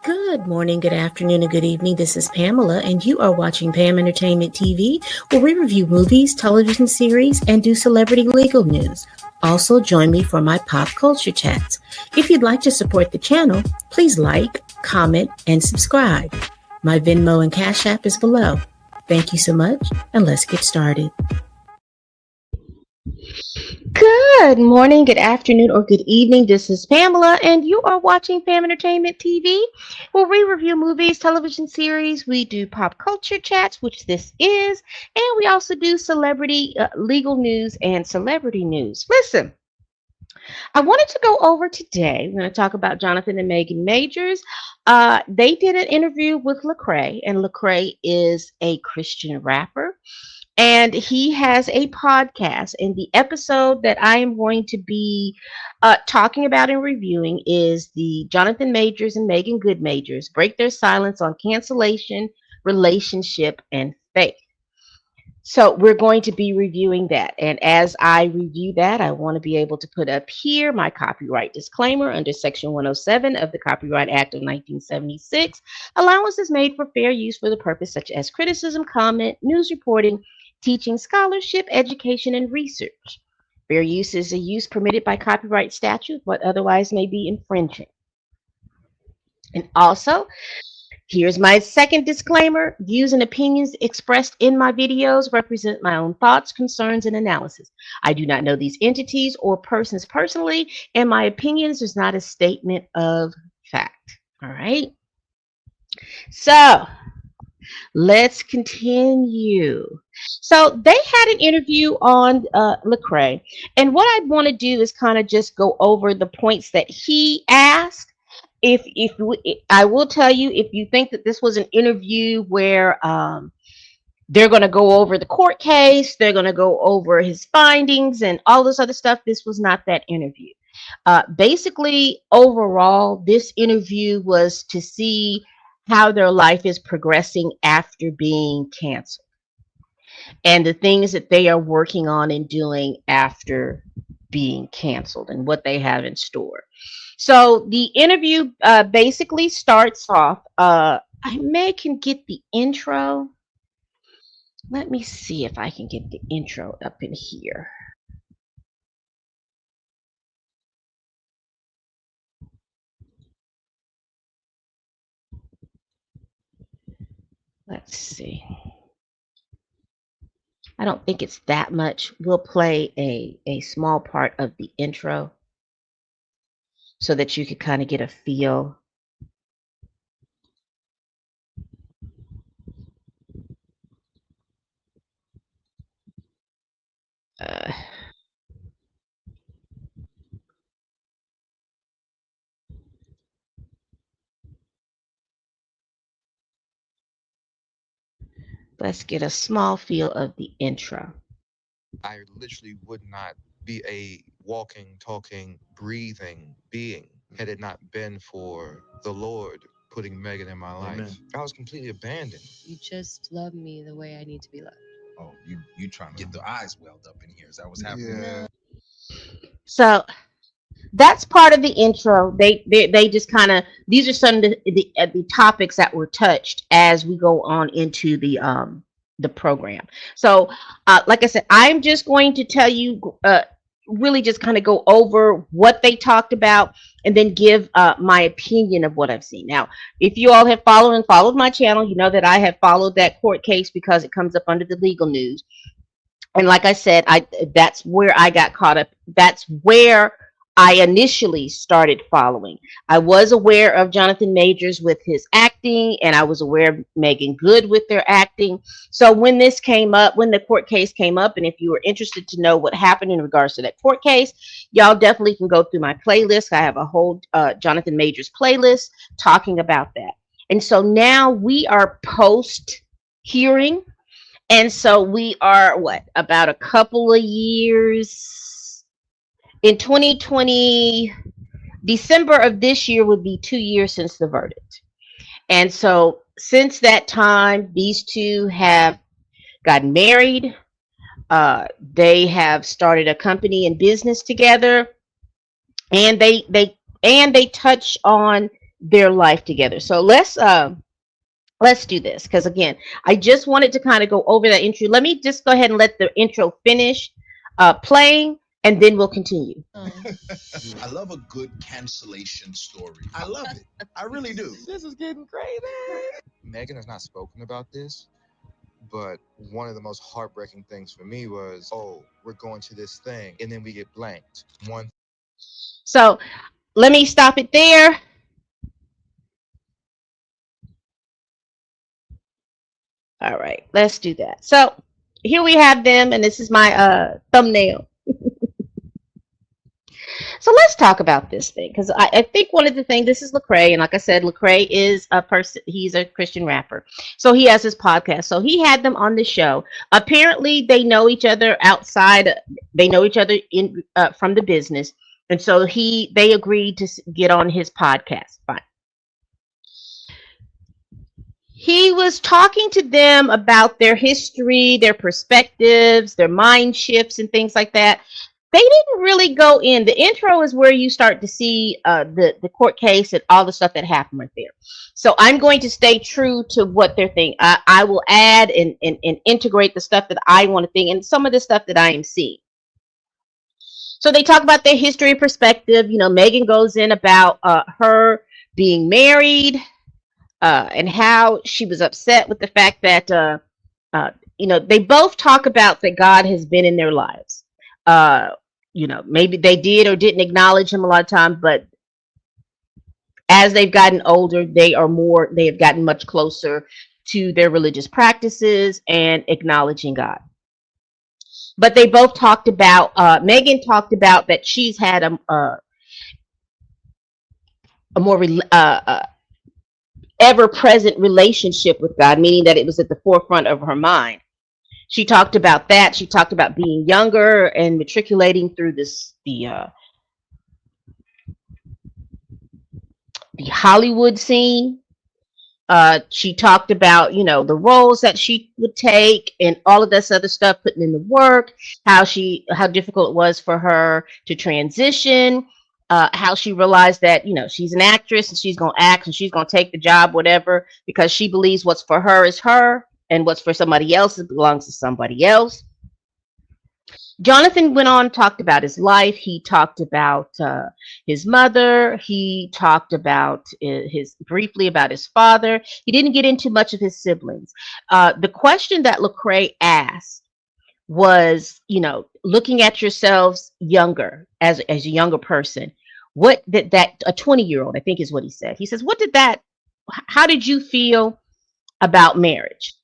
Good morning, good afternoon, and good evening. This is Pamela, and you are watching Pam Entertainment TV, where we review movies, television series, and do celebrity legal news. Also, join me for my pop culture chats. If you'd like to support the channel, please like, comment, and subscribe. My Venmo and Cash App is below. Thank you so much, and let's get started. Good morning, good afternoon, or good evening. This is Pamela, and you are watching Pam Entertainment TV, where we review movies, television series. We do pop culture chats, which this is, and we also do celebrity legal news and celebrity news. Listen, I wanted to go over today. We're going to talk about Jonathan and Megan Majors. They did an interview with Lecrae, and Lecrae is a Christian rapper. And he has a podcast. And the episode that I am going to be talking about and reviewing is the Jonathan Majors and Megan Good Majors break their silence on cancellation, relationship, and faith. So we're going to be reviewing that. And as I review that, I want to be able to put up here my copyright disclaimer under Section 107 of the Copyright Act of 1976. Allowance is made for fair use for the purpose such as criticism, comment, news reporting, teaching, scholarship, education, and research. Fair use is a use permitted by copyright statute, but otherwise may be infringing. And also, here's my second disclaimer. Views and opinions expressed in my videos represent my own thoughts, concerns, and analysis. I do not know these entities or persons personally, and my opinions is not a statement of fact. All right. So let's continue. So they had an interview on Lecrae, and what I want to do is kind of just go over the points that he asked. I will tell you, if you think that this was an interview where they're going to go over the court case, they're going to go over his findings and all this other stuff, this was not that interview. Basically, overall, this interview was to see how their life is progressing after being canceled and the things that they are working on and doing after being canceled and what they have in store. So the interview basically starts off. Can get the intro. Let me see if I can get the intro up in here. Let's see. I don't think it's that much. We'll play a small part of the intro so that you could kind of get a feel. Uh, let's get a small feel of the intro. I literally would not be a walking, talking, breathing being had it not been for the Lord putting Megan in my life. Amen. I was completely abandoned. You just love me the way I need to be loved. Oh, you trying to get the eyes welled up in here? Is that what's happening? Yeah. So that's part of the intro. They just kind of, these are some of the topics that were touched as we go on into the program. So like I said, I'm just going to tell you really just kind of go over what they talked about and then give my opinion of what I've seen. Now, if you all have followed my channel, you know that I have followed that court case because it comes up under the legal news. And like I said, that's where I got caught up. That's where I initially started following. I was aware of Jonathan Majors with his acting, and I was aware of Megan Good with their acting. So when this came up, when the court case came up, and if you were interested to know what happened in regards to that court case, y'all definitely can go through my playlist. I have a whole Jonathan Majors playlist talking about that. And so now we are post hearing. And so we are about a couple of years in 2020, December of this year would be 2 years since the verdict. And so since that time, these two have gotten married. They have started a company and business together, and they touch on their life together. So let's do this because again, I just wanted to kind of go over that intro. Let me just go ahead and let the intro finish playing, and then we'll continue. I love a good cancellation story. I love it. I really do. This is getting crazy. Megan has not spoken about this, but one of the most heartbreaking things for me was, oh, we're going to this thing, and then we get blanked. One. So let me stop it there. All right, let's do that. So here we have them, and this is my thumbnail. So let's talk about this thing because I think one of the things, this is Lecrae, and like I said, Lecrae is a person. He's a Christian rapper, so he has his podcast. So he had them on the show. Apparently, they know each other outside. They know each other in from the business, and so they agreed to get on his podcast. Fine. He was talking to them about their history, their perspectives, their mind shifts, and things like that. They didn't really go in. The intro is where you start to see the court case and all the stuff that happened right there. So I'm going to stay true to what they're thinking. I will add and integrate the stuff that I want to think and some of the stuff that I am seeing. So they talk about their history and perspective. Megan goes in about her being married, and how she was upset with the fact that they both talk about that God has been in their lives. Maybe they did or didn't acknowledge him a lot of times, but as they've gotten older, they have gotten much closer to their religious practices and acknowledging God. But they both talked about, Megan talked about that she's had a more ever present relationship with God, meaning that it was at the forefront of her mind. She talked about that. She talked about being younger and matriculating through the Hollywood scene. She talked about, the roles that she would take and all of this other stuff, putting in the work, how difficult it was for her to transition, how she realized that, she's an actress and she's going to act and she's going to take the job, whatever, because she believes what's for her is her and what's for somebody else, it belongs to somebody else. Jonathan went on, talked about his life. He talked about his mother. He talked about briefly about his father. He didn't get into much of his siblings. The question that Lecrae asked was, looking at yourselves younger as a younger person, what did that a 20-year-old, I think is what he said. He says, how did you feel about marriage?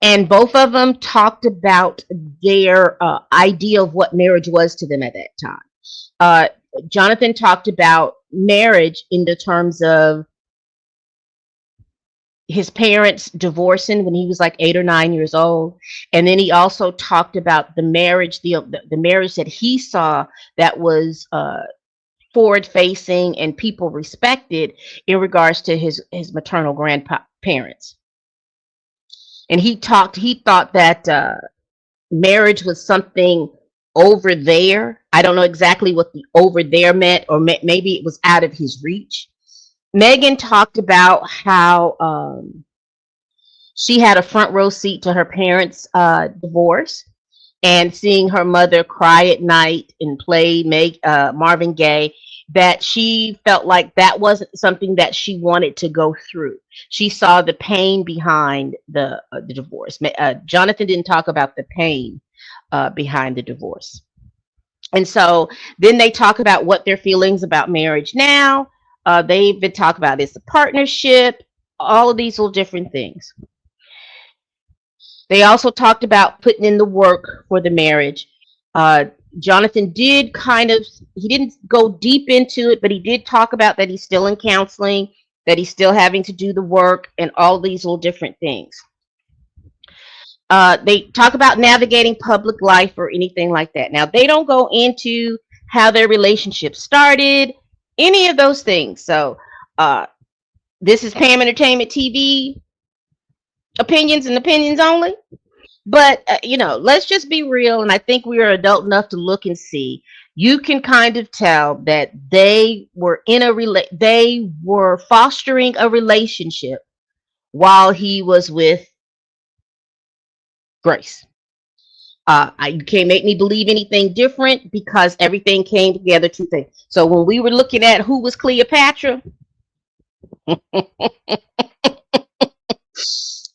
And both of them talked about their idea of what marriage was to them at that time. Uh, Jonathan talked about marriage in the terms of his parents divorcing when he was like 8 or 9 years old, and then he also talked about the marriage, the marriage that he saw that was forward facing and people respected in regards to his maternal grandparents. And he thought that marriage was something over there. I don't know exactly what the over there meant, or maybe it was out of his reach. Megan talked about how she had a front row seat to her parents' divorce and seeing her mother cry at night and play Marvin Gaye, that she felt like that wasn't something that she wanted to go through. She saw the pain behind the divorce. Jonathan didn't talk about the pain behind the divorce. And so then they talk about what their feelings about marriage now. They've been talking about it's a partnership, all of these little different things. They also talked about putting in the work for the marriage. Uh, Jonathan did he didn't go deep into it, but he did talk about that he's still in counseling, that he's still having to do the work and all these little different things. They talk about navigating public life or anything like that. Now, they don't go into how their relationship started, any of those things. So, this is Pam Entertainment TV, opinions and opinions only. But let's just be real, and I think we are adult enough to look and see. You can kind of tell that they were they were fostering a relationship while he was with Grace. You can't make me believe anything different because everything came together to think. So when we were looking at who was Cleopatra,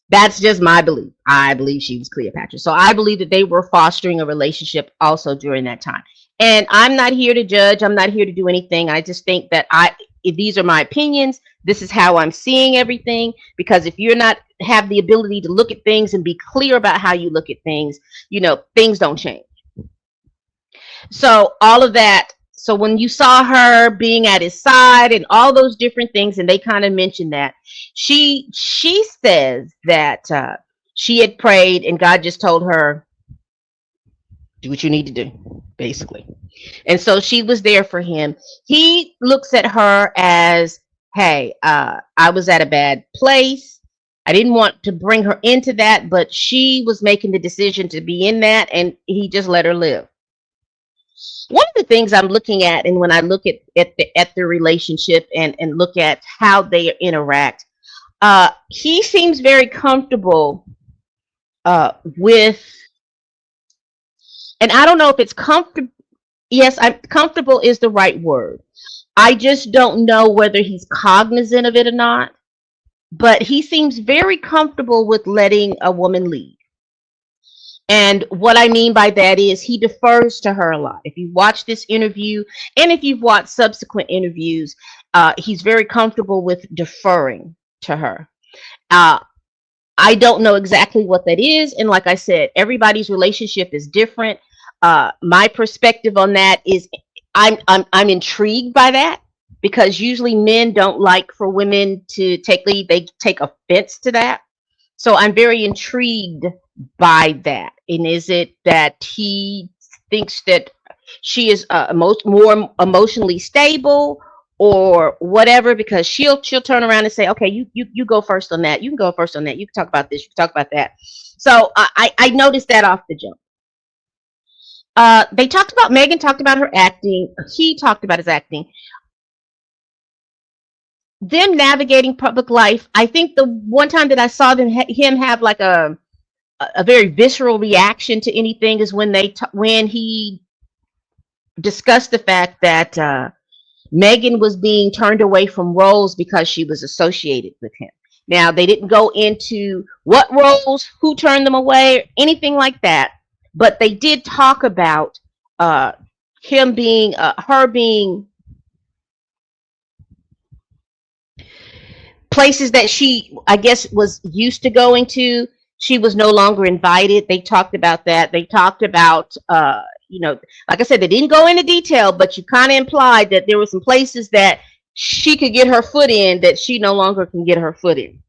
that's just my belief. I believe she was Cleopatra. So I believe that they were fostering a relationship also during that time. And I'm not here to judge. I'm not here to do anything. I just think that if these are my opinions, this is how I'm seeing everything. Because if you're not have the ability to look at things and be clear about how you look at things, things don't change. So all of that. So when you saw her being at his side and all those different things, and they kind of mentioned that she says that she had prayed and God just told her, do what you need to do, basically. And so she was there for him. He looks at her as, hey, I was at a bad place. I didn't want to bring her into that, but she was making the decision to be in that, and he just let her live. One of the things I'm looking at, and when I look at the relationship and look at how they interact, he seems very comfortable with, and I don't know if it's comfortable. Yes, comfortable is the right word. I just don't know whether he's cognizant of it or not. But he seems very comfortable with letting a woman lead. And what I mean by that is he defers to her a lot. If you watch this interview and if you've watched subsequent interviews, he's very comfortable with deferring to her. Uh, I don't know exactly what that is. And like I said, everybody's relationship is different. My perspective on that is I'm intrigued by that because usually men don't like for women to take lead. They take offense to that. So I'm very intrigued by that. And is it that he thinks that she is more emotionally stable or whatever? Because she'll turn around and say, okay, you go first on that. You can go first on that. You can talk about this. You can talk about that. So I noticed that off the jump. They talked about Megan talked about her acting. He talked about his acting. Them navigating public life. I think the one time that I saw him have like a very visceral reaction to anything is when when he discussed the fact that Megan was being turned away from roles because she was associated with him. Now they didn't go into what roles, who turned them away, anything like that, but they did talk about uh, him being, her being places that she, I guess, was used to going to. She was no longer invited. They talked about that. They talked about, like I said, they didn't go into detail, but you kind of implied that there were some places that she could get her foot in that she no longer can get her foot in.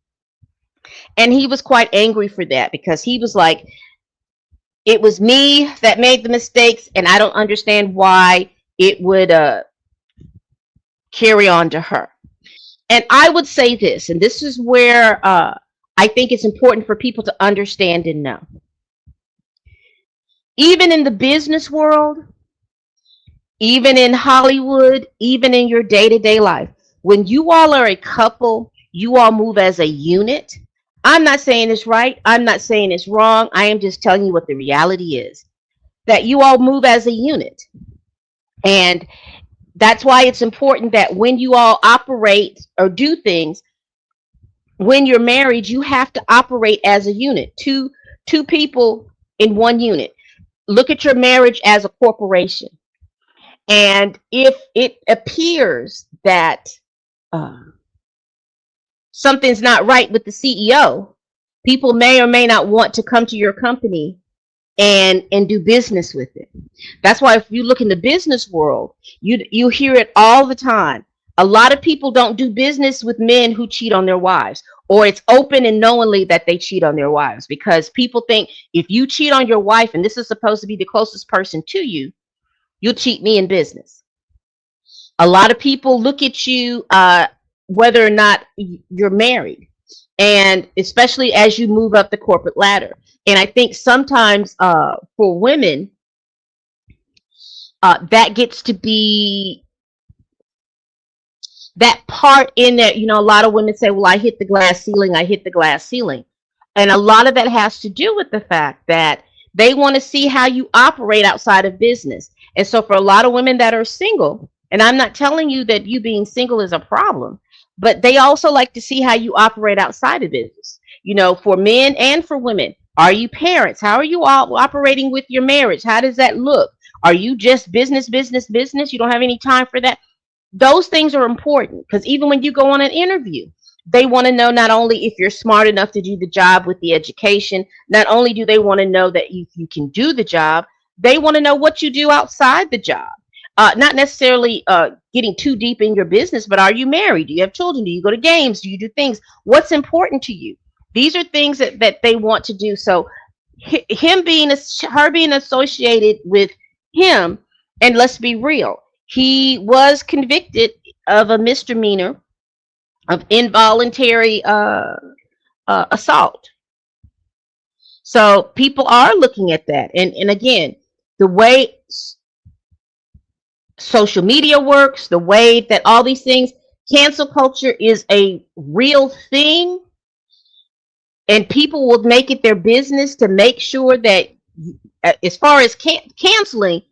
And he was quite angry for that because he was like, it was me that made the mistakes, and I don't understand why it would carry on to her. And I would say this, and this is where I think it's important for people to understand and know. Even in the business world, even in Hollywood, even in your day to day life, when you all are a couple, you all move as a unit. I'm not saying it's right. I'm not saying it's wrong. I am just telling you what the reality is that you all move as a unit. And that's why it's important that when you all operate or do things, when you're married, you have to operate as a unit, two people in one unit. Look at your marriage as a corporation. And if it appears that uh, something's not right with the CEO, people may or may not want to come to your company and do business with it. That's why if you look in the business world, you hear it all the time. A lot of people don't do business with men who cheat on their wives, or it's open and knowingly that they cheat on their wives because people think if you cheat on your wife and this is supposed to be the closest person to you, you'll cheat me in business. A lot of people look at you whether or not you're married, and especially as you move up the corporate ladder. And I think sometimes for women, That gets to be that part in there. A lot of women say, well, I hit the glass ceiling, I hit the glass ceiling. And a lot of that has to do with the fact that they want to see how you operate outside of business. And so, for a lot of women that are single, and I'm not telling you that you being single is a problem, but they also like to see how you operate outside of business. For men and for women. Are you parents? How are you all operating with your marriage? How does that look? Are you just business, business, business? You don't have any time for that? Those things are important because even when you go on an interview, they want to know not only if you're smart enough to do the job with the education, not only do they want to know that you can do the job, they want to know what you do outside the job. Not necessarily getting too deep in your business, but are you married? Do you have children? Do you go to games? Do you do things? What's important to you? These are things that they want to do. So him being her being associated with him, and let's be real, he was convicted of a misdemeanor of involuntary assault. So people are looking at that, and again, the way social media works, the way that all these things, cancel culture is a real thing, and people will make it their business to make sure that, as far as canceling,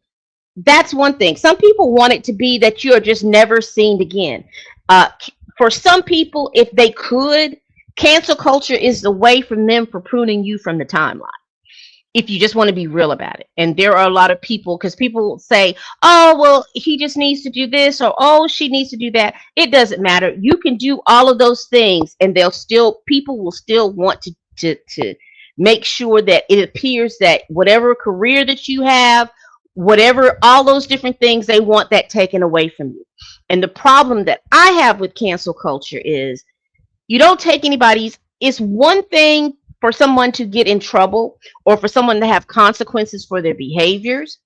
that's one thing. Some people want it to be that you are just never seen again. Uh, for some people, if they could, cancel culture is the way from them for pruning you from the timeline. If you just want to be real about it. And there are a lot of people, because people say, oh, well, he just needs to do this, or oh, she needs to do that. It doesn't matter. You can do all of those things, and people will still want to make sure that it appears that whatever career that you have, whatever, all those different things, they want that taken away from you. And the problem that I have with cancel culture is you don't take anybody's. It's one thing for someone to get in trouble or for someone to have consequences for their behaviors,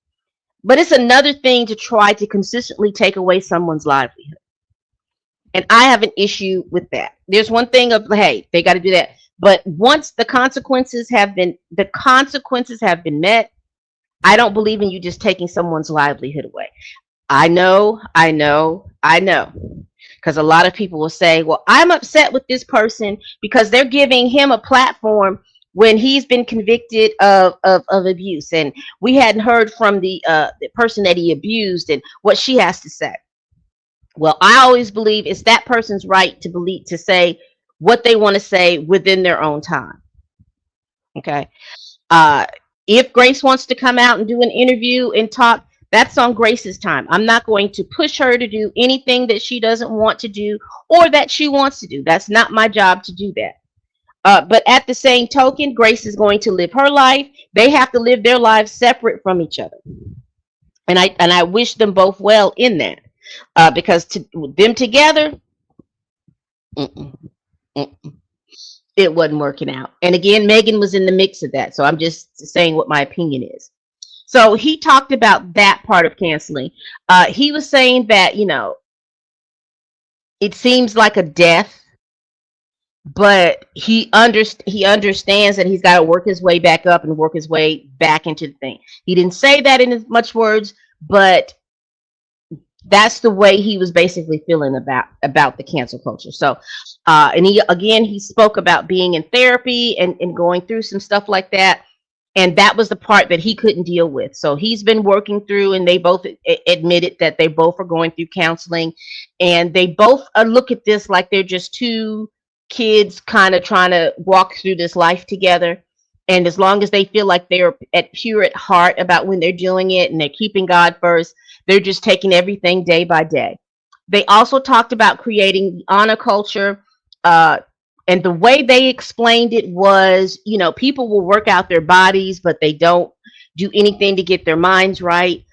but it's another thing to try to consistently take away someone's livelihood. And I have an issue with that. There's one thing of, hey, they got to do that, but once the consequences have been met, I don't believe in you just taking someone's livelihood away. I know. Because a lot of people will say, well, I'm upset with this person because they're giving him a platform when he's been convicted of abuse. And we hadn't heard from the person that he abused and what she has to say. Well, I always believe it's that person's right to say what they want to say within their own time. Okay. Uh, if Grace wants to come out and do an interview and talk, that's on Grace's time. I'm not going to push her to do anything that she doesn't want to do or that she wants to do. That's not my job to do that. But at the same token, Grace is going to live her life. They have to live their lives separate from each other. And I wish them both well in that. Because them together, mm-mm, mm-mm, it wasn't working out. And again, Megan was in the mix of that. So I'm just saying what my opinion is. So he talked about that part of canceling. He was saying that, it seems like a death, but he understands that he's got to work his way back up and work his way back into the thing. He didn't say that in as much words, but that's the way he was basically feeling about the cancel culture. So, and he spoke about being in therapy and going through some stuff like that. And that was the part that he couldn't deal with. So he's been working through, and they both admitted that they both are going through counseling, and they both look at this like they're just two kids kind of trying to walk through this life together. And as long as they feel like they're pure at heart about when they're doing it and they're keeping God first, they're just taking everything day by day. They also talked about creating the honor culture. And the way they explained it was, people will work out their bodies, but they don't do anything to get their minds right.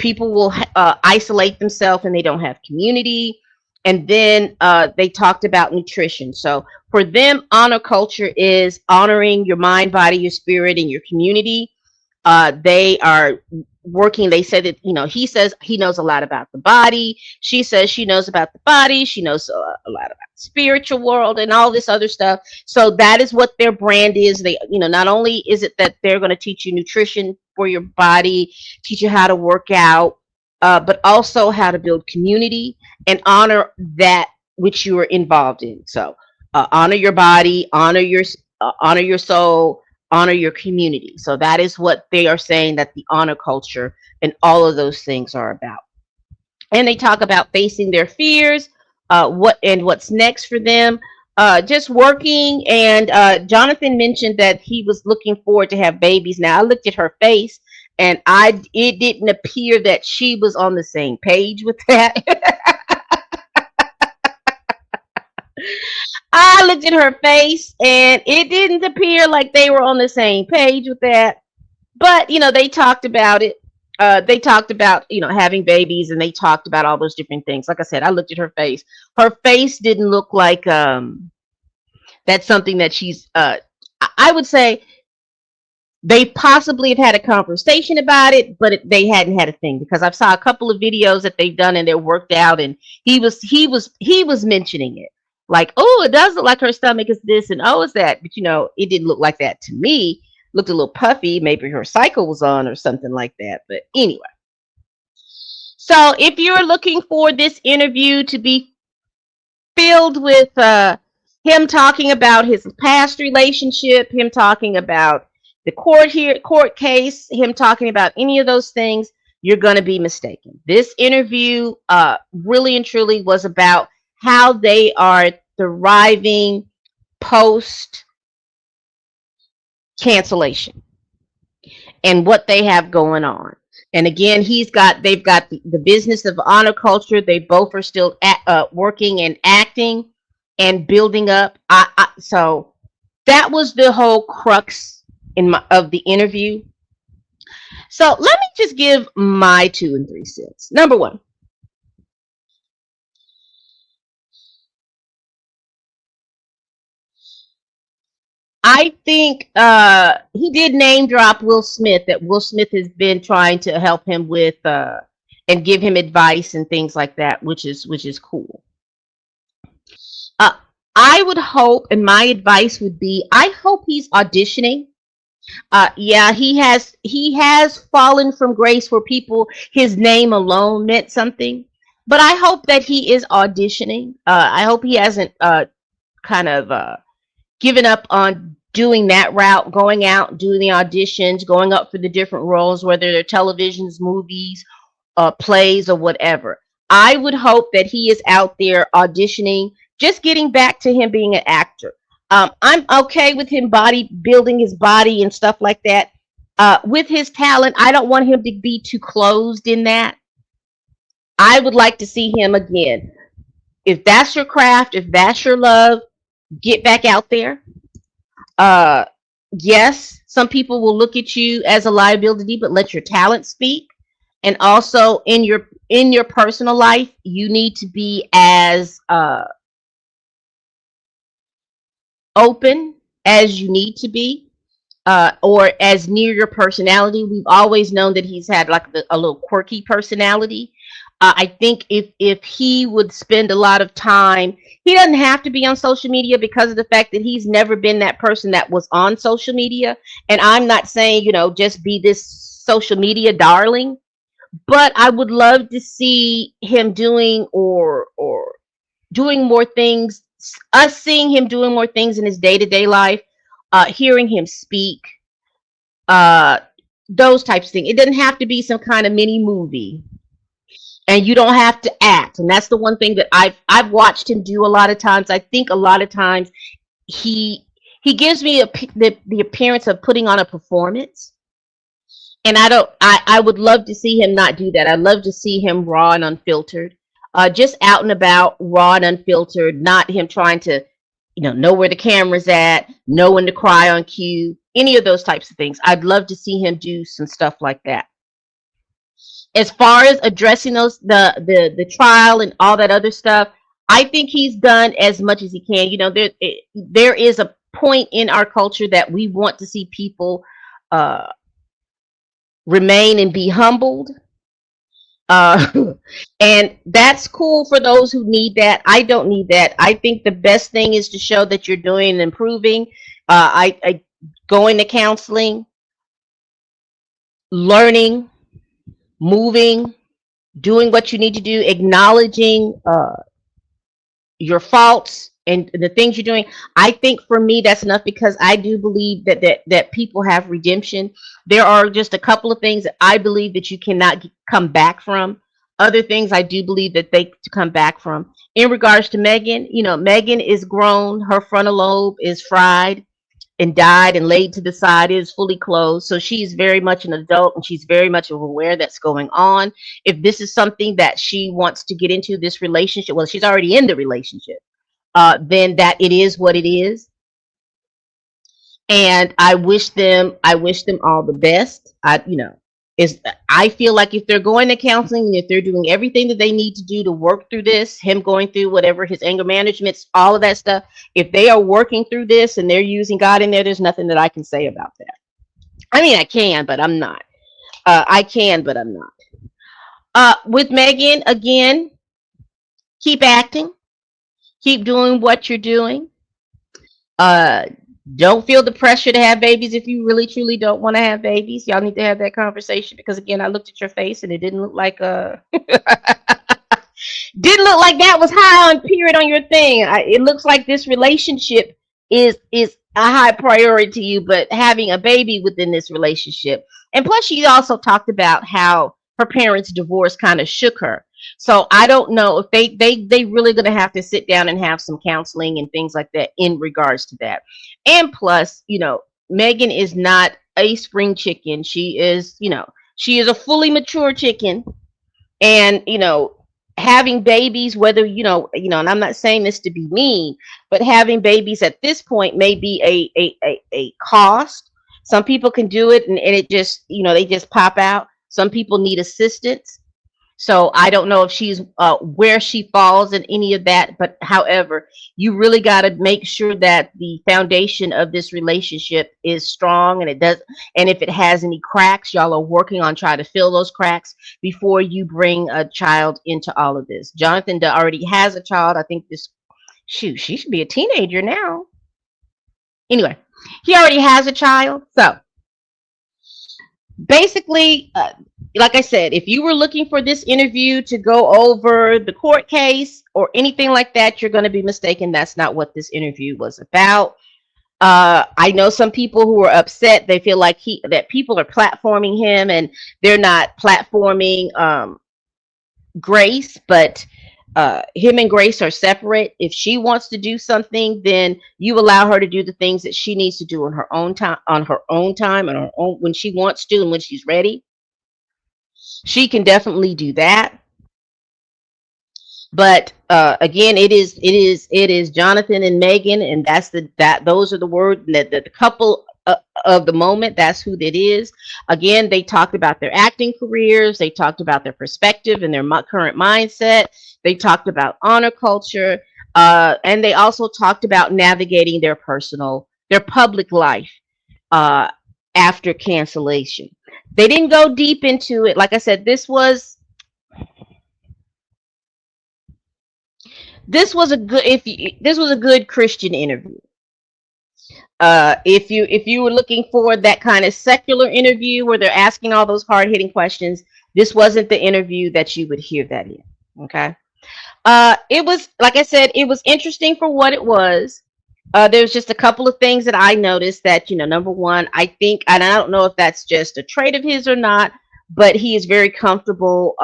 People will isolate themselves and they don't have community. And then they talked about nutrition. So for them, honor culture is honoring your mind, body, your spirit, and your community. They are working. They said that, he says he knows a lot about the body. She says she knows about the body. She knows a lot about the spiritual world and all this other stuff. So that is what their brand is. They, not only is it that they're going to teach you nutrition for your body, teach you how to work out, but also how to build community and honor that which you are involved in. So honor your body, honor your soul, honor your community. So that is what they are saying that the honor culture and all of those things are about. And they talk about facing their fears, what's next for them, just working. And Jonathan mentioned that he was looking forward to have babies. Now I looked at her face, and it didn't appear that she was on the same page with that. I looked at her face, and it didn't appear like they were on the same page with that. But they talked about it. They talked about having babies, and they talked about all those different things. Like I said, I looked at her face. Her face didn't look like that's something that she's. I would say they possibly have had a conversation about it, but they hadn't had a thing, because I've saw a couple of videos that they've done and they're worked out, and he was mentioning it, like, oh, it does look like her stomach is this, and oh, it's that, but it didn't look like that to me. Looked a little puffy. Maybe her cycle was on or something like that. But anyway, so if you're looking for this interview to be filled with him talking about his past relationship, him talking about the court case, him talking about any of those things, you're going to be mistaken. This interview really and truly was about how they are thriving post cancellation and what they have going on. And again, they've got the business of honor culture. They both are still working and acting and building up. So that was the whole crux of the interview. So let me just give my 2 and 3 cents. Number one, I think he did name drop Will Smith, that Will Smith has been trying to help him with and give him advice and things like that, which is cool. Uh, I would hope, and my advice would be, I hope he's auditioning. Yeah, he has fallen from grace where people his name alone meant something, but I hope that he is auditioning. I hope he hasn't kind of given up on doing that route, going out, doing the auditions, going up for the different roles, whether they're televisions, movies, plays, or whatever. I would hope that he is out there auditioning, just getting back to him being an actor. I'm okay with him body building his body and stuff like that. With his talent, I don't want him to be too closed in that. I would like to see him again. If that's your craft, if that's your love, get back out there. Uh, yes, some people will look at you as a liability, but let your talent speak. And also in your personal life, you need to be as open as you need to be, or as near your personality. We've always known that he's had like a little quirky personality. I think if he would spend a lot of time, he doesn't have to be on social media, because of the fact that he's never been that person that was on social media. And I'm not saying just be this social media darling, but I would love to see him doing or doing more things. Us seeing him doing more things in his day to day life, hearing him speak, uh, those types of things. It doesn't have to be some kind of mini movie, and you don't have to act. And that's the one thing that I've watched him do a lot of times. I think a lot of times he he gives me the appearance of putting on a performance, and I don't. I would love to see him not do that. I'd love to see him raw and unfiltered, just out and about, raw and unfiltered. Not him trying to, know where the camera's at, know when to cry on cue, any of those types of things. I'd love to see him do some stuff like that. As far as addressing the trial and all that other stuff, I think he's done as much as he can. There is a point in our culture that we want to see people uh, remain and be humbled. Uh, and that's cool for those who need that. I don't need that. I think the best thing is to show that you're doing and improving. I going to counseling, learning, moving, doing what you need to do, acknowledging your faults and the things you're doing. I think for me that's enough, because I do believe that people have redemption. There are just a couple of things that I believe that you cannot come back from. Other things I do believe that they to come back from. In regards to Megan, Megan is grown. Her frontal lobe is fried and died and laid to the side. It is fully closed. So she's very much an adult, and she's very much aware that's going on. If this is something that she wants to get into, this relationship, well, she's already in the relationship, then that it is what it is. And I wish them all the best. Is I feel like if they're going to counseling and if they're doing everything that they need to do to work through this, him going through whatever his anger management's, all of that stuff, if they are working through this and they're using God in there's nothing that I can say about that. I mean, I can, but I'm not. I can, but I'm not. With Megan, again, keep acting, keep doing what you're doing. Uh, don't feel the pressure to have babies if you really truly don't want to have babies. Y'all need to have that conversation, because again, I looked at your face and it didn't look like didn't look like that was high on period on your thing. It looks like this relationship is a high priority to you, but having a baby within this relationship. And plus, she also talked about how her parents' divorce kind of shook her. So I don't know if they really gonna have to sit down and have some counseling and things like that in regards to that. And plus, Megan is not a spring chicken. She is a fully mature chicken, and having babies, whether and I'm not saying this to be mean, but having babies at this point may be a cost. Some people can do it, and it just they just pop out. Some people need assistance. So I don't know if she's where she falls in any of that, but however, you really got to make sure that the foundation of this relationship is strong, and it does. And if it has any cracks, y'all are working on trying to fill those cracks before you bring a child into all of this. Jonathan already has a child. I think she should be a teenager now. Anyway, he already has a child, so basically, like I said, if you were looking for this interview to go over the court case or anything like that, you're going to be mistaken. That's not what this interview was about. I know some people who are upset. They feel like that people are platforming him, and they're not platforming Grace, but him and Grace are separate. If she wants to do something, then you allow her to do the things that she needs to do on her own time, and her own when she wants to, and when she's ready. She can definitely do that. But again, it is Jonathan and Megan, and those are the words that the couple of the moment. That's who that is. Again, they talked about their acting careers. They talked about their perspective and their current mindset. They talked about honor culture, and they also talked about navigating their public life uh, after cancellation. They didn't go deep into it. Like I said, this was a good if you, this was a good Christian interview. If you were looking for that kind of secular interview where they're asking all those hard hitting questions, this wasn't the interview that you would hear that in. Okay. It was, like I said, it was interesting for what it was. There's just a couple of things that I noticed that, number one, I think, and I don't know if that's just a trait of his or not, but he is very comfortable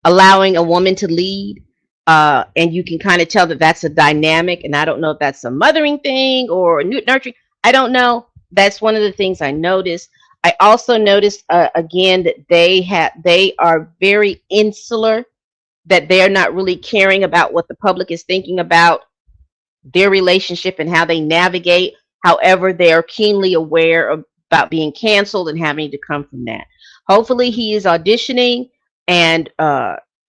allowing a woman to lead. And you can kind of tell that that's a dynamic. And I don't know if that's a mothering thing or nurturing. I don't know. That's one of the things I noticed. I also noticed again that they are very insular, that they're not really caring about what the public is thinking about their relationship and how they navigate. However, they are keenly aware about being canceled and having to come from that. Hopefully, he is auditioning and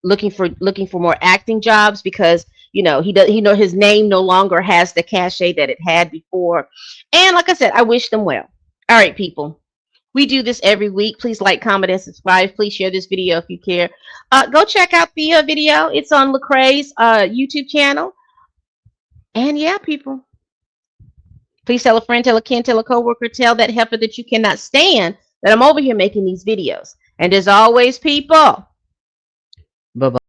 looking for more acting jobs, because he does his name no longer has the cachet that it had before. And like I said, I wish them well. All right, people. We do this every week. Please like, comment, and subscribe. Please share this video if you care. Go check out the video. It's on Lecrae's YouTube channel. And yeah, people, please tell a friend, tell a kin, tell a coworker, tell that heifer that you cannot stand that I'm over here making these videos. And as always, people, bye bye.